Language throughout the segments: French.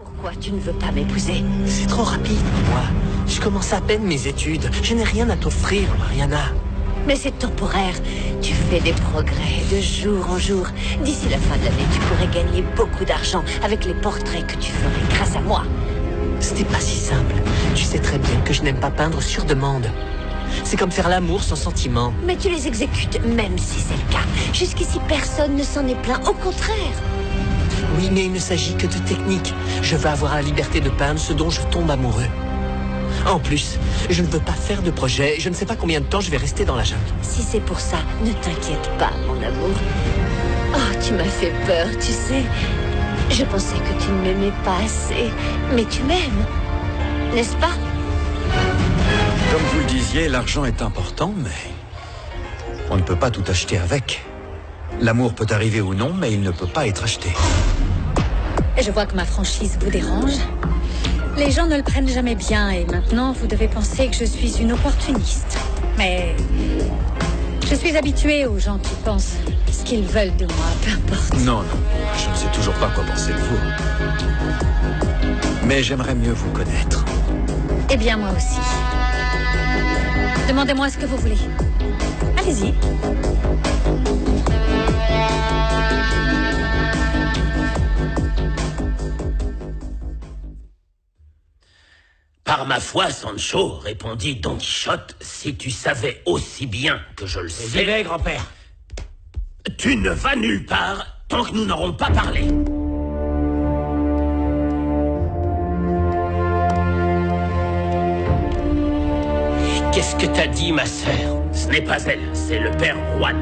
Pourquoi tu ne veux pas m'épouser? C'est trop rapide pour moi. Je commence à peine mes études. Je n'ai rien à t'offrir, Mariana. Mais c'est temporaire. Tu fais des progrès de jour en jour. D'ici la fin de l'année, tu pourrais gagner beaucoup d'argent avec les portraits que tu ferais grâce à moi. Ce n'est pas si simple. Tu sais très bien que je n'aime pas peindre sur demande. C'est comme faire l'amour sans sentiment. Mais tu les exécutes, même si c'est le cas. Jusqu'ici, personne ne s'en est plaint. Au contraire. Oui, mais il ne s'agit que de technique. Je veux avoir la liberté de peindre ce dont je tombe amoureux. En plus, je ne veux pas faire de projet. Je ne sais pas combien de temps je vais rester dans la jungle. Si c'est pour ça, ne t'inquiète pas, mon amour. Oh, tu m'as fait peur, tu sais. Je pensais que tu ne m'aimais pas assez. Mais tu m'aimes, n'est-ce pas? Comme vous le disiez, l'argent est important, mais on ne peut pas tout acheter avec. L'amour peut arriver ou non, mais il ne peut pas être acheté. Je vois que ma franchise vous dérange. Les gens ne le prennent jamais bien et maintenant vous devez penser que je suis une opportuniste. Mais je suis habituée aux gens qui pensent ce qu'ils veulent de moi, peu importe. Non, je ne sais toujours pas quoi penser de vous. Mais j'aimerais mieux vous connaître. Eh bien, moi aussi. Demandez-moi ce que vous voulez. Allez-y. Par ma foi, Sancho, répondit Don Quichotte, si tu savais aussi bien que je le sais... J'y vais, grand-père. Tu ne vas nulle part tant que nous n'aurons pas parlé. Qu'est-ce que t'as dit, ma sœur? Ce n'est pas elle, c'est le père Juan.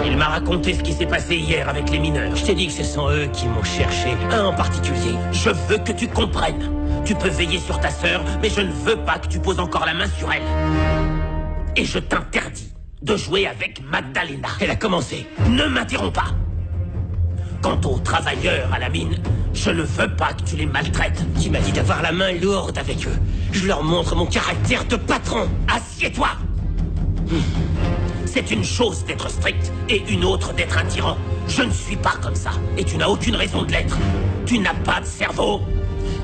Il m'a raconté ce qui s'est passé hier avec les mineurs. Je t'ai dit que ce sont eux qui m'ont cherché, un en particulier. Je veux que tu comprennes. Tu peux veiller sur ta sœur, mais je ne veux pas que tu poses encore la main sur elle. Et je t'interdis de jouer avec Magdalena. Elle a commencé. Ne m'interromps pas. Quant aux travailleurs à la mine, je ne veux pas que tu les maltraites. Tu m'as dit d'avoir la main lourde avec eux. Je leur montre mon caractère de patron. Assieds-toi. C'est une chose d'être strict et une autre d'être un tyran. Je ne suis pas comme ça. Et tu n'as aucune raison de l'être. Tu n'as pas de cerveau.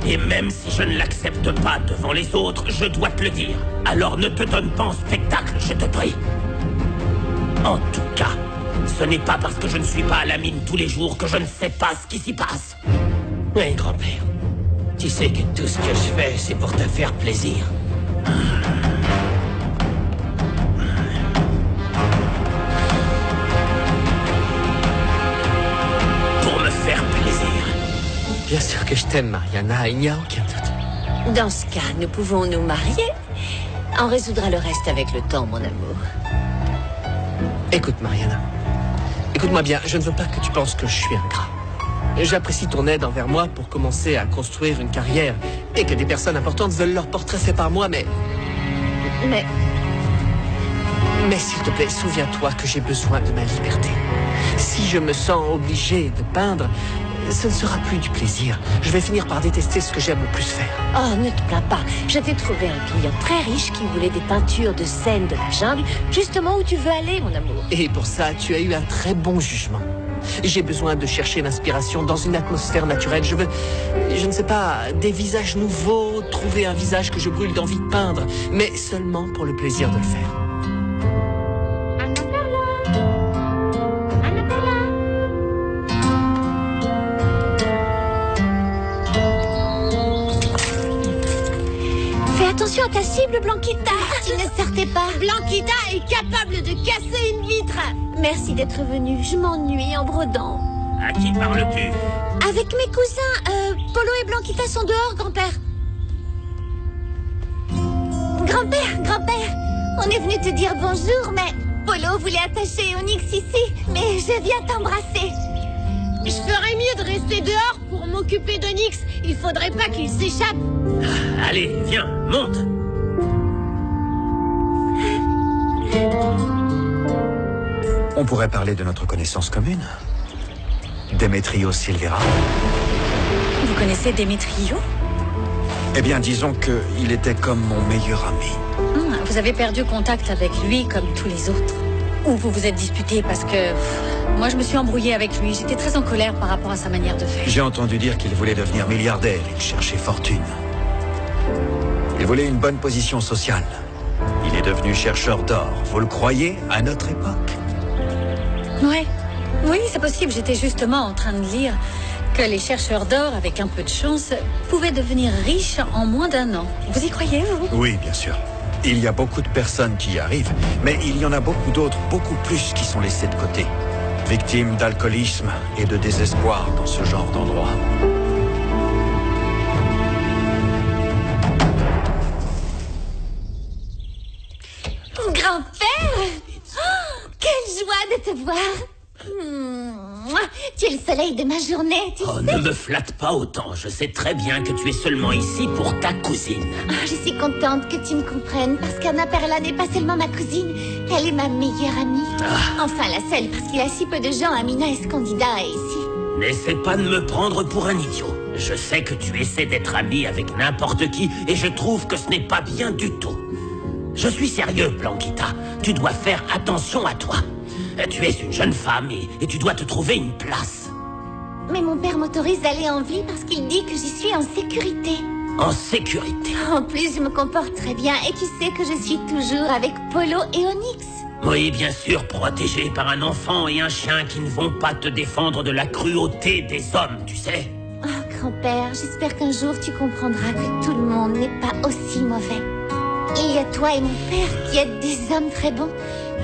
Et même si je ne l'accepte pas devant les autres, je dois te le dire. Alors ne te donne pas en spectacle, je te prie. En tout cas, ce n'est pas parce que je ne suis pas à la mine tous les jours que je ne sais pas ce qui s'y passe. Oui, grand-père. Tu sais que tout ce que je fais, c'est pour te faire plaisir. Pour me faire plaisir. Bien sûr que je t'aime, Mariana, il n'y a aucun doute. Dans ce cas, nous pouvons nous marier. On résoudra le reste avec le temps, mon amour. Écoute, Mariana. Écoute-moi bien, je ne veux pas que tu penses que je suis ingrat. J'apprécie ton aide envers moi pour commencer à construire une carrière et que des personnes importantes veulent leur portrait fait par moi, mais s'il te plaît, souviens-toi que j'ai besoin de ma liberté. Si je me sens obligé de peindre, ce ne sera plus du plaisir. Je vais finir par détester ce que j'aime le plus faire. Oh, ne te plains pas. Je t'ai trouvé un client très riche qui voulait des peintures de scènes de la jungle, justement où tu veux aller, mon amour. Et pour ça, tu as eu un très bon jugement. J'ai besoin de chercher l'inspiration dans une atmosphère naturelle. Je veux, je ne sais pas, des visages nouveaux, trouver un visage que je brûle d'envie de peindre, mais seulement pour le plaisir de le faire. Attention à ta cible, Blanquita. Tu ne sortais pas. Blanquita est capable de casser une vitre. Merci d'être venue. Je m'ennuie en brodant. À qui parles-tu? Avec mes cousins. Polo et Blanquita sont dehors, grand-père. Grand-père, on est venu te dire bonjour, mais Polo voulait attacher Onyx ici, mais je viens t'embrasser. Je ferais mieux de rester dehors pour m'occuper d'Onyx. Il faudrait pas qu'il s'échappe. Allez, viens, monte. On pourrait parler de notre connaissance commune. Démétrio Silvera. Vous connaissez Démétrio? Eh bien, disons qu'il était comme mon meilleur ami. Vous avez perdu contact avec lui comme tous les autres. Ou vous vous êtes disputé parce que... Moi, je me suis embrouillée avec lui. J'étais très en colère par rapport à sa manière de faire. J'ai entendu dire qu'il voulait devenir milliardaire. Il cherchait fortune. Il voulait une bonne position sociale. Il est devenu chercheur d'or. Vous le croyez, à notre époque? Ouais. Oui, c'est possible. J'étais justement en train de lire que les chercheurs d'or, avec un peu de chance, pouvaient devenir riches en moins d'1 an. Vous y croyez, vous? Oui, bien sûr. Il y a beaucoup de personnes qui y arrivent, mais il y en a beaucoup d'autres, beaucoup plus, qui sont laissées de côté. Victimes d'alcoolisme et de désespoir dans ce genre d'endroit. Grand-père! Oh, quelle joie de te voir! Tu es le soleil de ma journée, tu sais. Ne me flatte pas autant. Je sais très bien que tu es seulement ici pour ta cousine. Je suis contente que tu me comprennes, parce qu'Anna Perla n'est pas seulement ma cousine, elle est ma meilleure amie. Enfin, la seule, parce qu'il y a si peu de gens à Mina Escondida ici. N'essaie pas de me prendre pour un idiot. Je sais que tu essaies d'être ami avec n'importe qui, et je trouve que ce n'est pas bien du tout. Je suis sérieux, Blanquita. Tu dois faire attention à toi. Tu es une jeune femme et tu dois te trouver une place. Mais mon père m'autorise d'aller en ville parce qu'il dit que j'y suis en sécurité. En sécurité? En plus, je me comporte très bien et tu sais que je suis toujours avec Polo et Onyx. Oui, bien sûr, protégé par un enfant et un chien qui ne vont pas te défendre de la cruauté des hommes, tu sais. Oh, grand-père, j'espère qu'un jour tu comprendras que tout le monde n'est pas aussi mauvais. Il y a toi et mon père qui êtes des hommes très bons.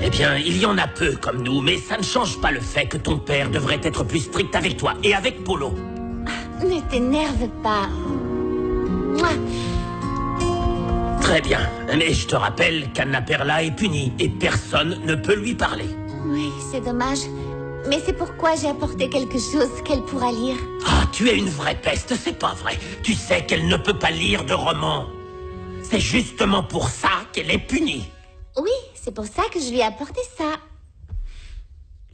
Eh bien, il y en a peu comme nous, mais ça ne change pas le fait que ton père devrait être plus strict avec toi et avec Polo. Ne t'énerve pas. Très bien, mais je te rappelle qu'Anna Perla est punie et personne ne peut lui parler. Oui, c'est dommage. Mais c'est pourquoi j'ai apporté quelque chose qu'elle pourra lire. Ah, tu es une vraie peste, c'est pas vrai. Tu sais qu'elle ne peut pas lire de romans. C'est justement pour ça qu'elle est punie. Oui, c'est pour ça que je lui ai apporté ça.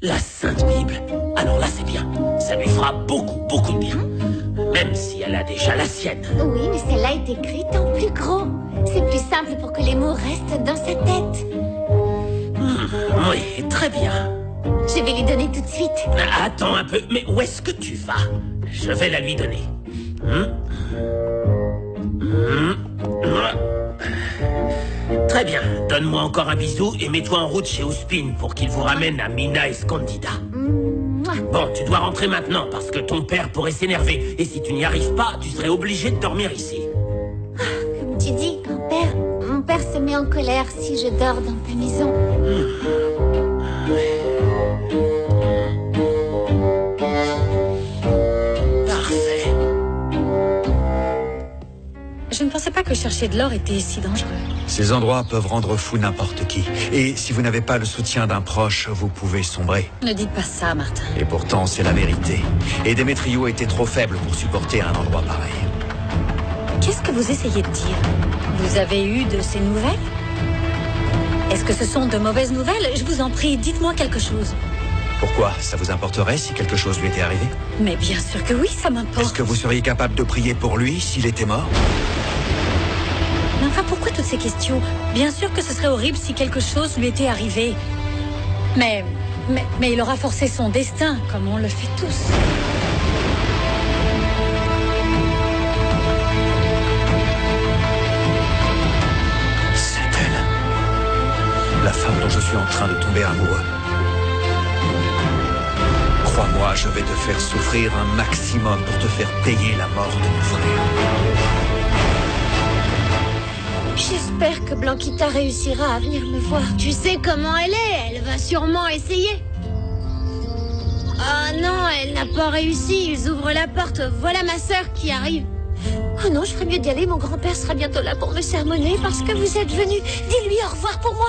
La Sainte Bible. Alors là, c'est bien. Ça lui fera beaucoup de bien. Même si elle a déjà la sienne. Oui, mais celle-là est écrite en plus gros. C'est plus simple pour que les mots restent dans sa tête. Oui, très bien. Je vais lui donner tout de suite. Attends un peu, mais où est-ce que tu vas? Je vais la lui donner. Très bien, donne-moi encore un bisou et mets-toi en route chez Ospin pour qu'il vous ramène à Mina Escondida. Bon, tu dois rentrer maintenant parce que ton père pourrait s'énerver. Et si tu n'y arrives pas, tu serais obligé de dormir ici. Comme tu dis, grand-père, mon père se met en colère si je dors dans ta maison. Parfait. Je ne pensais pas que chercher de l'or était si dangereux. Ces endroits peuvent rendre fou n'importe qui. Et si vous n'avez pas le soutien d'un proche, vous pouvez sombrer. Ne dites pas ça, Martin. Et pourtant, c'est la vérité. Et Démétrio était trop faible pour supporter un endroit pareil. Qu'est-ce que vous essayez de dire? Vous avez eu de ces nouvelles? Est-ce que ce sont de mauvaises nouvelles? Je vous en prie, dites-moi quelque chose. Pourquoi? Ça vous importerait si quelque chose lui était arrivé? Mais bien sûr que oui, ça m'importe. Est-ce que vous seriez capable de prier pour lui s'il était mort? Mais enfin, pourquoi toutes ces questions? Bien sûr que ce serait horrible si quelque chose lui était arrivé. Mais il aura forcé son destin, comme on le fait tous. C'est elle. La femme dont je suis en train de tomber amoureux. Crois-moi, je vais te faire souffrir un maximum pour te faire payer la mort de mon frère. J'espère que Blanquita réussira à venir me voir. Tu sais comment elle est, elle va sûrement essayer. Oh non, elle n'a pas réussi, ils ouvrent la porte, voilà ma sœur qui arrive. Oh non, je ferais mieux d'y aller, mon grand-père sera bientôt là pour me sermonner parce que vous êtes venu. Dis-lui au revoir pour moi.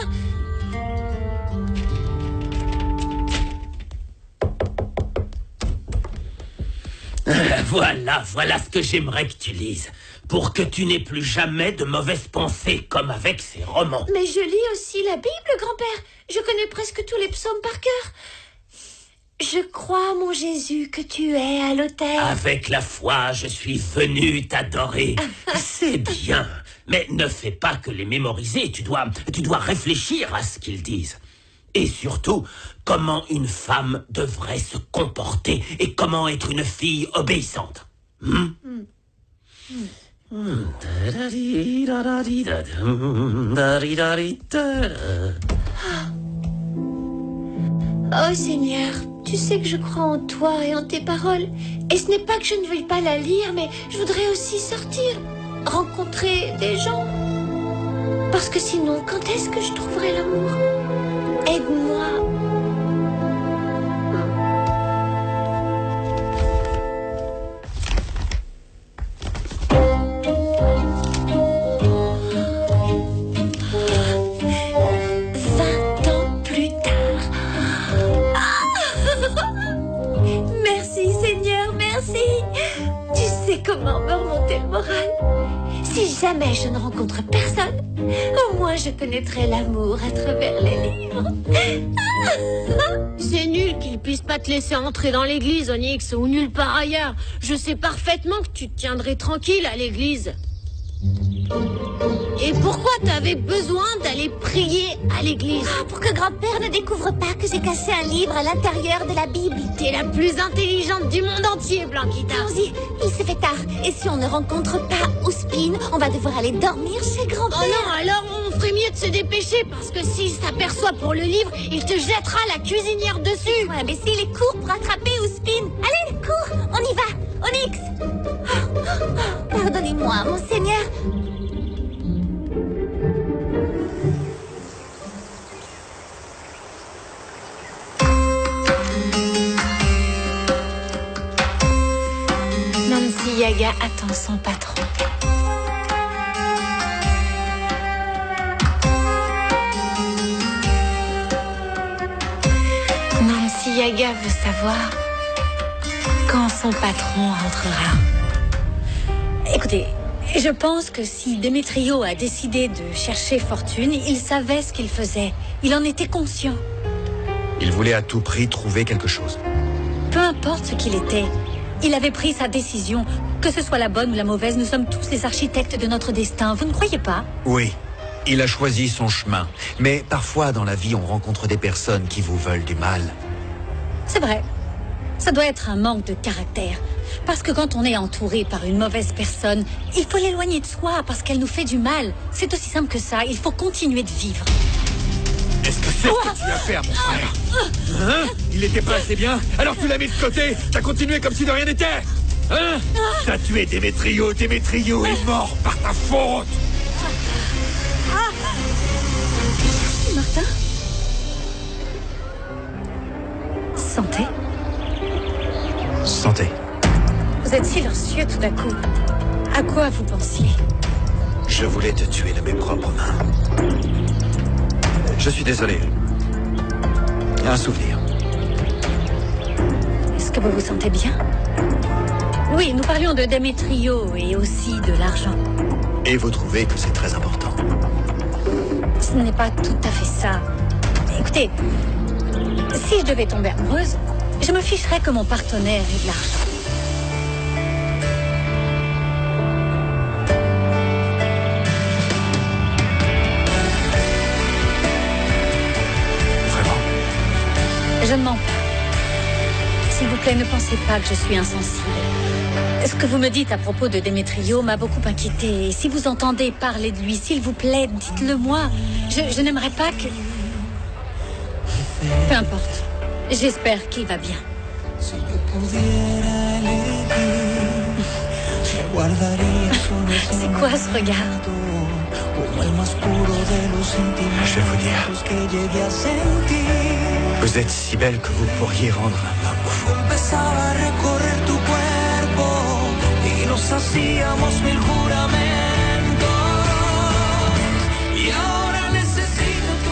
Voilà ce que j'aimerais que tu lises. Pour que tu n'aies plus jamais de mauvaises pensées, comme avec ces romans. Mais je lis aussi la Bible, grand-père. Je connais presque tous les psaumes par cœur. Je crois, mon Jésus, que tu es à l'autel. Avec la foi, je suis venu t'adorer. C'est bien. Mais ne fais pas que les mémoriser. Tu dois réfléchir à ce qu'ils disent. Et surtout, comment une femme devrait se comporter et comment être une fille obéissante. Oh Seigneur, tu sais que je crois en toi et en tes paroles. Et ce n'est pas que je ne veuille pas la lire, mais je voudrais aussi sortir, rencontrer des gens. Parce que sinon, quand est-ce que je trouverai l'amour? Aide-moi. 20 ans plus tard. Merci Seigneur, merci. Tu sais comment me remonter le moral. Si jamais je ne rencontre personne, au moins je connaîtrai l'amour à travers les livres. C'est nul qu'il puisse pas te laisser entrer dans l'église, Onyx, ou nulle part ailleurs. Je sais parfaitement que tu te tiendrais tranquille à l'église. Et pourquoi t'avais besoin d'aller prier à l'église? Pour que grand-père ne découvre pas que j'ai caché un livre à l'intérieur de la Bible. T'es la plus intelligente du monde entier, Blanquita. Allons-y, il se fait tard. Et si on ne rencontre pas Ospin, on va devoir aller dormir chez grand-père. Oh non, alors on ferait mieux de se dépêcher, parce que s'il s'aperçoit pour le livre, il te jettera la cuisinière dessus. Ouais, mais s'il est court pour attraper Ospin. Allez, cours, on y va. Onyx. Pardonnez-moi, mon Seigneur. Nancy Yaga attend son patron. Nancy Yaga veut savoir quand son patron rentrera. Écoutez, je pense que si Démétrio a décidé de chercher fortune, il savait ce qu'il faisait. Il en était conscient. Il voulait à tout prix trouver quelque chose. Peu importe ce qu'il était, il avait pris sa décision. Que ce soit la bonne ou la mauvaise, nous sommes tous les architectes de notre destin. Vous ne croyez pas? Oui, il a choisi son chemin. Mais parfois, dans la vie, on rencontre des personnes qui vous veulent du mal. C'est vrai. Ça doit être un manque de caractère. Parce que quand on est entouré par une mauvaise personne, il faut l'éloigner de soi parce qu'elle nous fait du mal. C'est aussi simple que ça. Il faut continuer de vivre. Est-ce que c'est ce que tu as fait à mon frère? Hein? Il n'était pas assez bien? Alors tu l'as mis de côté? T'as continué comme si de rien n'était? Hein? T'as tué Démétrio. Démétrio est mort par ta faute. Martin? Santé? Santé. Vous êtes silencieux tout d'un coup. À quoi vous pensiez? Je voulais te tuer de mes propres mains. Je suis désolé. Un souvenir. Est-ce que vous vous sentez bien? Oui, nous parlions de Démétrio et aussi de l'argent. Et vous trouvez que c'est très important? Ce n'est pas tout à fait ça. Écoutez, si je devais tomber amoureuse, je me ficherais que mon partenaire ait de l'argent. Je ne mens pas. S'il vous plaît, ne pensez pas que je suis insensible. Ce que vous me dites à propos de Démétrio m'a beaucoup inquiétée. Et si vous entendez parler de lui, s'il vous plaît, dites-le moi. Je n'aimerais pas que... Peu importe. J'espère qu'il va bien. C'est quoi ce regard? Je vais vous dire. Vous êtes si belle que vous pourriez rendre un homme fou.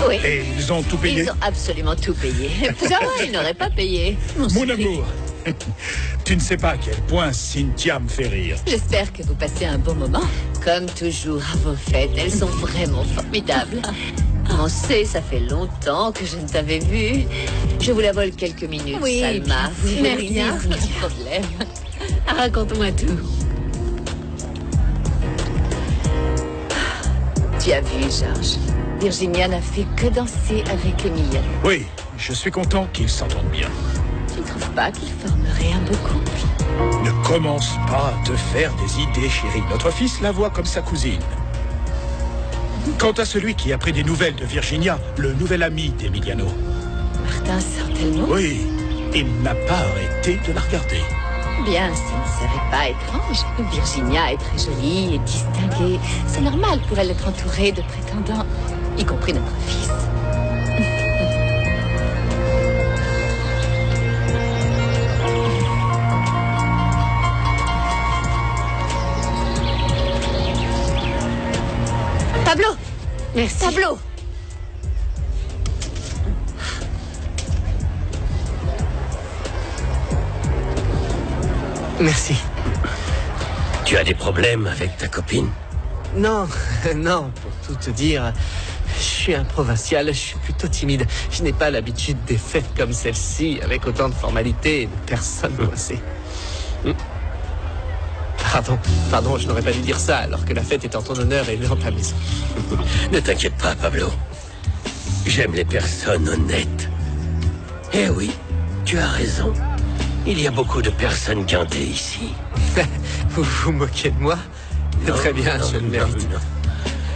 Oui. Et ils ont tout payé? Ils ont absolument tout payé. Pourquoi ils n'auraient pas payé? Mon amour, tu ne sais pas à quel point Cynthia me fait rire. J'espère que vous passez un bon moment. Comme toujours à vos fêtes, elles sont vraiment formidables. On sait, ça fait longtemps que je ne t'avais vu. Je vous la vole quelques minutes, Oui, Salma. bien sûr. Rien, pas de problème. Raconte-moi tout. Tu as vu, Georges, Virginia n'a fait que danser avec Emiliano. Oui, je suis content qu'ils s'entendent bien. Tu ne trouves pas qu'il formerait un beau couple? Ne commence pas à te faire des idées, chérie. Notre fils la voit comme sa cousine. Quant à celui qui a pris des nouvelles de Virginia, le nouvel ami d'Emiliano. Martin sort tellement. Oui, il n'a pas arrêté de la regarder. Bien, ça ne serait pas étrange. Virginia est très jolie et distinguée. C'est normal pour elle d'être entourée de prétendants, y compris notre fils. Pablo! Merci. Pablo! Merci. Tu as des problèmes avec ta copine? Non, non, pour tout te dire, je suis un provincial, je suis plutôt timide. Je n'ai pas l'habitude des fêtes comme celle-ci, avec autant de formalités et de personnes coincées. Pardon, je n'aurais pas dû dire ça, alors que la fête est en ton honneur et dans ta maison. Ne t'inquiète pas, Pablo. J'aime les personnes honnêtes. Eh oui, tu as raison. Il y a beaucoup de personnes guindées ici. Vous vous moquez de moi? Non, Très bien, non, je le mérite. non.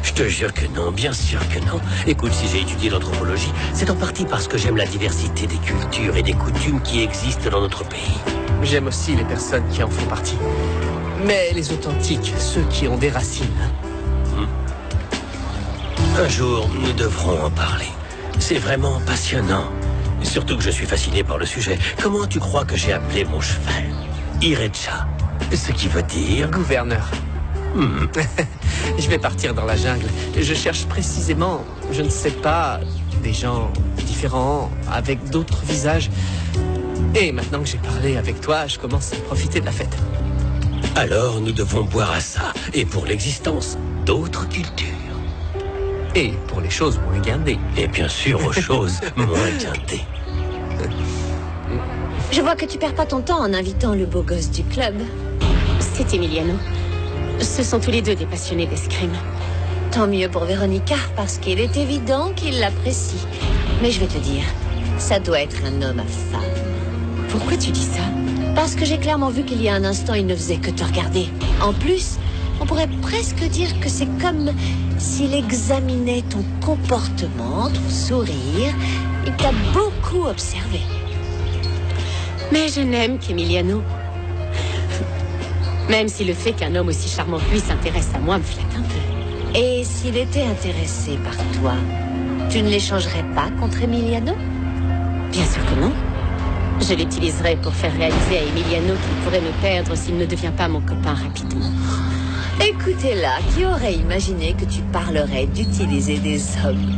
Je te jure que non, bien sûr que non. Écoute, si j'ai étudié l'anthropologie, c'est en partie parce que j'aime la diversité des cultures et des coutumes qui existent dans notre pays. J'aime aussi les personnes qui en font partie. Mais les authentiques, ceux qui ont des racines. Un jour, nous devrons en parler. C'est vraiment passionnant. Surtout que je suis fasciné par le sujet. Comment tu crois que j'ai appelé mon cheval? Irecha. Ce qui veut dire... Gouverneur. Je vais partir dans la jungle. Je cherche précisément, je ne sais pas, des gens différents, avec d'autres visages. Et maintenant que j'ai parlé avec toi, je commence à profiter de la fête. Alors, nous devons boire à ça. Et pour l'existence d'autres cultures. Et pour les choses moins guindées. Et bien sûr, aux choses moins guindées. Je vois que tu perds pas ton temps en invitant le beau gosse du club. C'est Emiliano. Ce sont tous les deux des passionnés d'escrime. Tant mieux pour Véronica, parce qu'il est évident qu'il l'apprécie. Mais je vais te dire, ça doit être un homme à femme. Pourquoi tu dis ça? Parce que j'ai clairement vu qu'il y a un instant, il ne faisait que te regarder. En plus, on pourrait presque dire que c'est comme s'il examinait ton comportement, ton sourire. Il t'a beaucoup observé. Mais je n'aime qu'Emiliano. Même si le fait qu'un homme aussi charmant que lui s'intéresse à moi me flatte un peu. Et s'il était intéressé par toi, tu ne l'échangerais pas contre Emiliano? Bien sûr que non. Je l'utiliserai pour faire réaliser à Emiliano qu'il pourrait me perdre s'il ne devient pas mon copain rapidement. Écoutez-là, qui aurait imaginé que tu parlerais d'utiliser des hommes?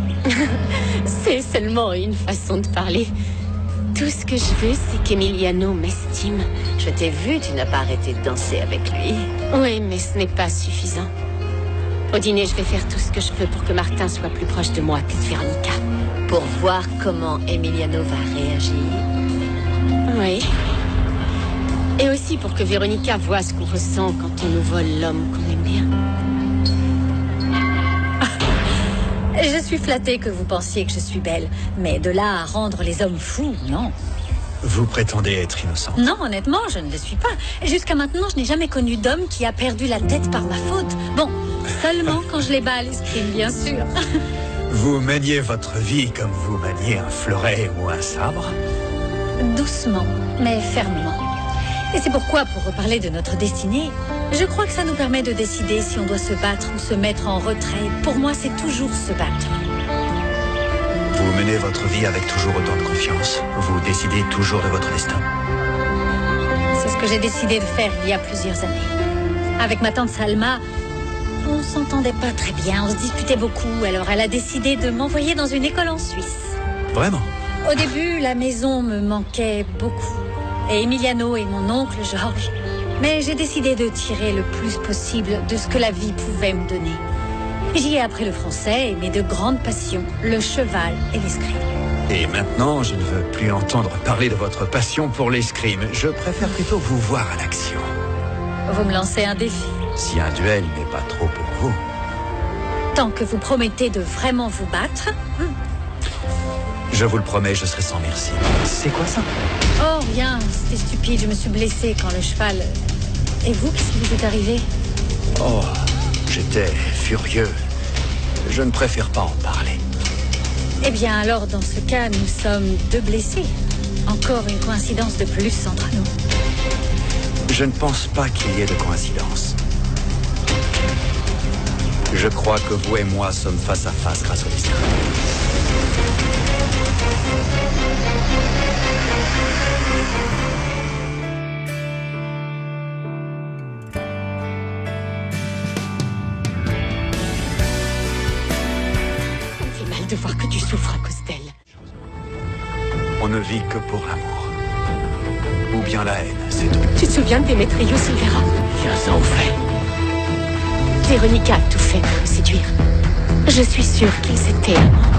C'est seulement une façon de parler. Tout ce que je veux, c'est qu'Emiliano m'estime. Je t'ai vu, tu n'as pas arrêté de danser avec lui. Oui, mais ce n'est pas suffisant. Au dîner, je vais faire tout ce que je peux pour que Martin soit plus proche de moi que de Véronica. Pour voir comment Emiliano va réagir. Oui. Et aussi pour que Véronica voie ce qu'on ressent quand on nous vole l'homme qu'on aime bien. Je suis flattée que vous pensiez que je suis belle. Mais de là à rendre les hommes fous, non. Vous prétendez être innocente. Non, honnêtement, je ne le suis pas. Jusqu'à maintenant, je n'ai jamais connu d'homme qui a perdu la tête par ma faute. Bon, seulement quand je les bats à l'escrime, bien sûr. Vous maniez votre vie comme vous maniez un fleuret ou un sabre? Doucement, mais fermement. Et c'est pourquoi, pour reparler de notre destinée, je crois que ça nous permet de décider si on doit se battre ou se mettre en retrait. Pour moi, c'est toujours se battre. Vous menez votre vie avec toujours autant de confiance. Vous décidez toujours de votre destin. C'est ce que j'ai décidé de faire il y a plusieurs années. Avec ma tante Salma, on s'entendait pas très bien, on se disputait beaucoup. Alors elle a décidé de m'envoyer dans une école en Suisse. Vraiment? Au début, la maison me manquait beaucoup. Et Emiliano et mon oncle Georges. Mais j'ai décidé de tirer le plus possible de ce que la vie pouvait me donner. J'y ai appris le français et mes deux grandes passions, le cheval et l'escrime. Et maintenant, je ne veux plus entendre parler de votre passion pour l'escrime. Je préfère plutôt vous voir à l'action. Vous me lancez un défi. Si un duel n'est pas trop pour vous. Tant que vous promettez de vraiment vous battre. Je vous le promets, je serai sans merci. C'est quoi ça? Oh, rien, c'était stupide, je me suis blessée quand le cheval... Et vous, qu'est-ce qui vous est arrivé? Oh, j'étais furieux. Je ne préfère pas en parler. Eh bien, alors, dans ce cas, nous sommes deux blessés. Encore une coïncidence de plus entre nous. Je ne pense pas qu'il y ait de coïncidence. Je crois que vous et moi sommes face à face grâce au destin. Ça me fait mal de voir que tu souffres à cause d'elle. On ne vit que pour l'amour. Ou bien la haine, c'est tout. Tu te souviens de Démétrio Silvera? 15 ans au fait. Véronica a tout fait pour le séduire. Je suis sûre qu'ils étaient amants.